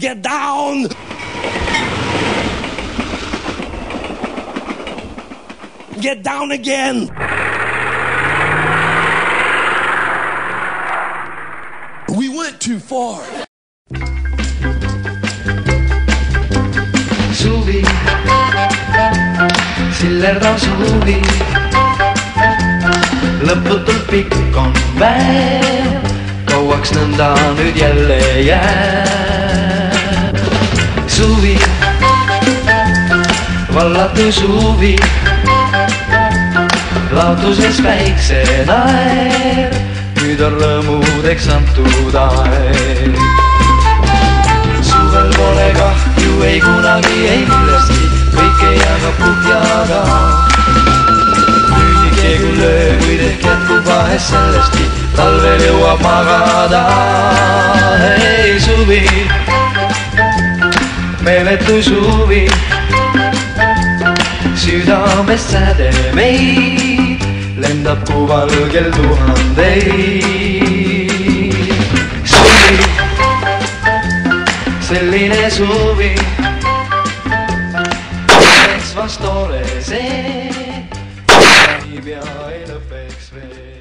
get down! Get down again! We went too far. Suvi, sillerd on suvi, lõputult pikk on päev, kauaks nõnda nüüd jälle jääb. Suvi, vallatu suvi, laotuses päikse naer, nüüd on rõõmudeks antud aeg. Suvel pole kahju ei kunagi ei millestki, kõike jagab puhjaga. Nüüdike küll öö, kuid ehk jätkub vahest sellestki, talvel jõuab magada. Hei suvi, meeletu suvi, südamest säde meid, lendab kuu valgel tuhandeid. Suvi, selline suvi, oleks vast tore see, ei pea ei lõpeks veel.